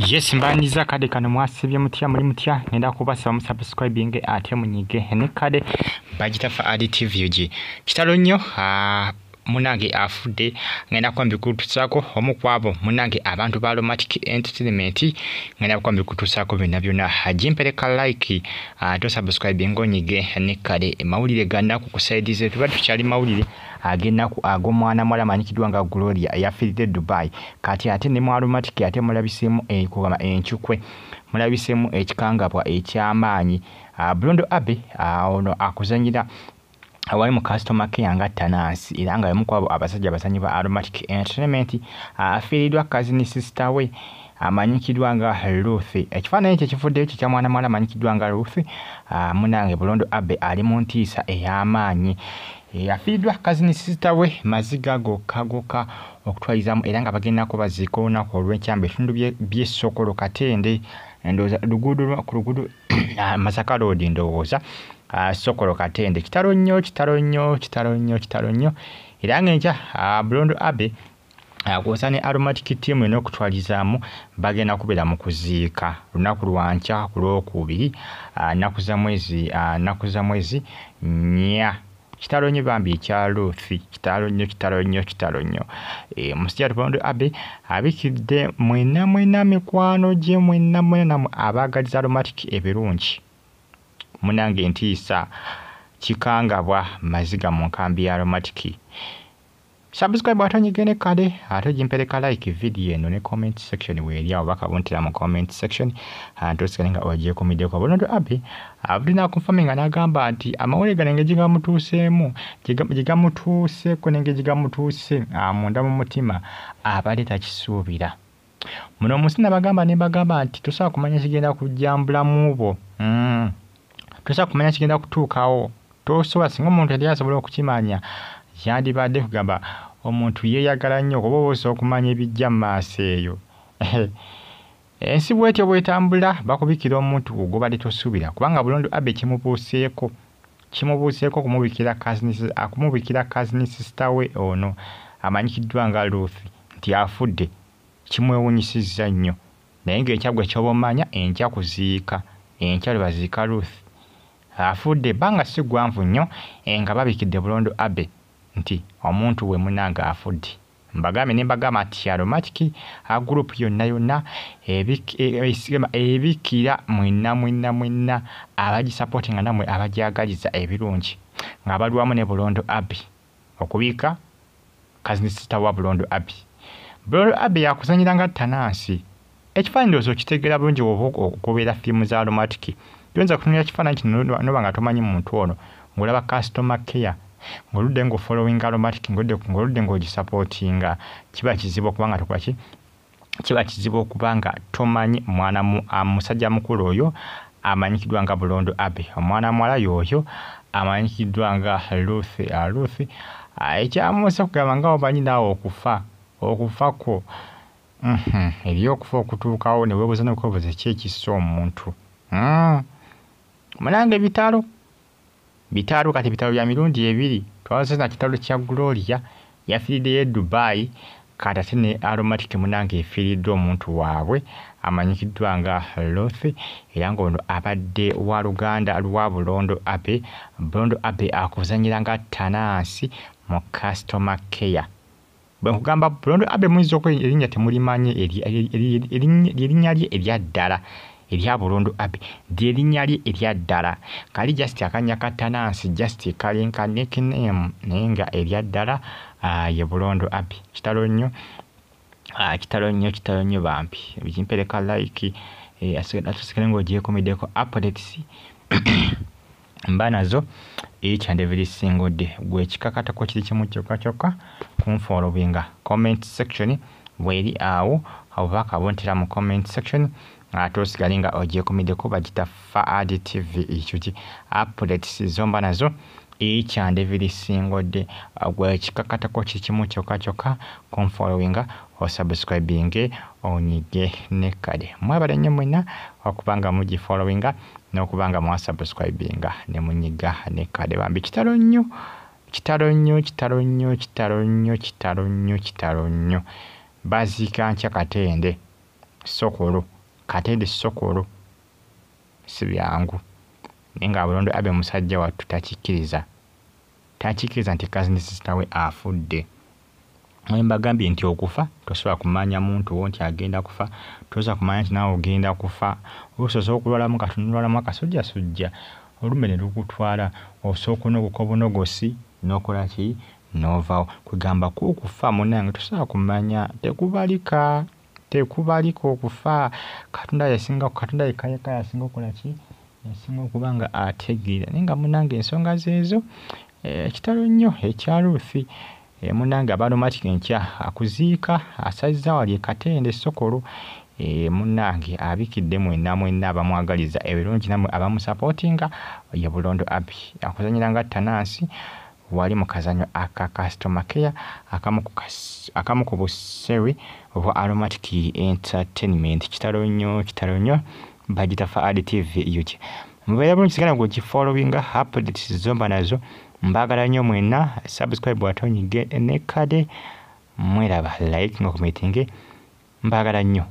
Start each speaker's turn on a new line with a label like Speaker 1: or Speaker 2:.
Speaker 1: Yes, mbaniza kade kano mwasibye mutya muri mutya ngenda kubasaba mu subscribing ate munyige ne kade bagita fa adi TV uji kitalo nnyo munange afudde ngenda kwambi kutusako omukwabo munange abantu ba Romantic Entertainment ngenda kwambi kutusako bina byona hajimpeleka like to subscribe ngonyige ne kade mawulire ganda ku kusaidize tuba tukyali mawulire agenda ku agomwana mwala manyikidwa nga Gloria yafiride Dubai kati ate ne mwa Romantic ate mulabisemu ekugama enchukwe mulabisemu ekikangabwa ekyamaanyi Blondo Abe ono akuzanyira awali mu customer care nga Tanasi iranga yamukwabo abasajja basanyi ba Romantic Entertainment afiridwa kazini sister we amanyikidwa nga Ruth ekifaananyi kye kifudde ekyo kya mwana mwala amanyikidwa nga Ruth munange Blondo Abe ali mu ntiisa ey'amaanyi afiridwa kazini sister we maziga gokagoka okutwalizamu era nga bagenda kubaziika olunaku olw'enkyamba ebitundu by'Essokolo Katende ndowooza luguudo ku luguudo Masaka Road ndowooza Sokolo Katende kitalo nnyo era ng'enkya Blondo Abe kw'osaane Aromantic team n'okutwalizaamu bagenda kubeera mu kuziika lunaku lwankya ku Lwokubiri nnaku za mwezi nnya kitalo nnyo bambi ekya Ruth kitalo nnyo musajja Blondo Abe abikidde mwena mikwano gye mwena abaagaliza Romantic ebirungi munange ntiisa kikangabwa maziga mu nkambi ya Romantic. Subscribe atonyigene kade ate jimpeleka like video eno ne comment section weeri awo bakabuntira mu comment section ntosikalenga oje komide kwa Blondo Abe abulina confirming anagamba nti amawule ganenge jigamutuuseemu jigamutuuse kunenge jigamutuuse munda mu mutima abale takisuubira muno musina bagamba ne bagamba nti tosobola kumanya kigenda kujjambula mubo tosobola kumanya kigenda kutuukawo tosobola singa omuntu yali asobola okukimanya yandibadde kugamba omuntu yeeyagala nnyo kuba oba okumanya ebijja mu maaso eyo ensi bwetyo bwetambula bakubikira omuntu gobadde tosuubira kubanga Blondo Abe kimubuuseeko kumubikira kazini sister we ono amanyikiddwa nga Ruth nti afudde kimwewunyisizza nnyo naye ng'ekyagwe ky'oba omanya enkya kuziika enkya lwe baziika Ruth afudde banga si gwanvu nnyo nga babikidde Blondo Abe nti omuntu we munanga afudde mbagambe ne mbagamba nti Romantic group yonna ebikira mwenna abagisupportinga namwe abajagaliza ebirungi nga balwamu ne Blondo Abe okubika kazini sister wa Blondo Abe. Blondo Abe yakuzanyira nga Tanasi ekifaananyi ndowooza okitegeera bulungi okubeera firimu za Romantic tuyinza kutunula ekifaananyi kino noba nga tomanyi muntu ono ng'olaba customer care ng'oludde ng'ofollowinga Romantic ng'oludde ng'ogisupportinga kiba kizibu okubanga tukolaki kiba kizibu okubanga tomanyi musajja mukulu oyo amanyikiddwa nga Blondo Abe omwana muwala y'oyo amanyikiddwa nga Ruth ekyamusa kugamba nga obanyi naawe okufako ebyokufa okutuukawo ne weebuuza n'okwebuuza ki ekissa omuntu munange bitalo kati bitalo bya mirundi ebiri twaze na kitalo kya Gloria yafiridde Dubai kati ate ne Romantic munange efiridde omuntu waabwe amanyikiddwa nga Ruth era ng'ono abadde wa luganda lwa Blondo Abe. Blondo Abe akuzanyira nga Tanasi mu customer care bwe nkugamba Blondo Abe muyinza okuba erinnya temulimanyi erinnya lye erya ddala erya Blondo Abe lyerinnya lye erya ddala kali just akanya ka Tanasi just kalinka nickname naye nga erya ddala ye Blondo Abe kitalo nnyo bambi bikimpeleka like atusikale ng'ogyekomideko updates mba nazo each and every single day gwe kikakatako kiri kimu kyokka kunfollowinga comment section weeri awo bakabuntira mu comment section tosigale nga ogyekomideko bagita Faadi TV ekyo updates zomba nazo each and every single day gwe kikakatako kiri kimu kyokka kunfollowinga osubscribing onyige ne kade mwebale nnyo mwenna okubanga mugifollowinga n'okubanga mwasubscribinga ne munyiga ne kade bambi kitalo nnyo baziika nkya Katende Sokolo Katende Sokolo si byangu naye nga Bulondo Abbey musajja wattu takikkiriza nti cousin sister we afudde. Mbagambye nti okufa tosobola kumanya muntu wo nti agenda kufa, tosobola kumanya nti naawe ogenda kufa. Osobola okulwalamu katunulwalamu akasujjasujja olume ne lukutwala osooka n'okuka obunogosi n'okola ki n'ovaawo. Kugamba kukufa munnange tosobola kumanya, tekubalika okufa. Katonda yekka yasinga okukola ki, yasinga okuba nga ategeera. Naye nga munnange ensonga zeezo ekitalo nnyo ekya Ruth. Munnange Abaromatic enkya akuziika asazza wali e Katende Sokolo. Munnange abikidde mwenna abamwagaliza ebirungi namwe abamusapootinga ye Bulondo Abbey. Akuzanyira nga Tanansi wali mu kazanyo aka customer care akamu ku busewe obwa Aromatic Entertainment. Kitalo nnyo bagita Faadi TV yuki. Mubeera bulungi sigala ng'ogifollowinga updates zomba nazo. Mbagala nnyo mwenna. Subscribe watonyige ne kade. Mweraba like nga commenting. Mbagala nnyo.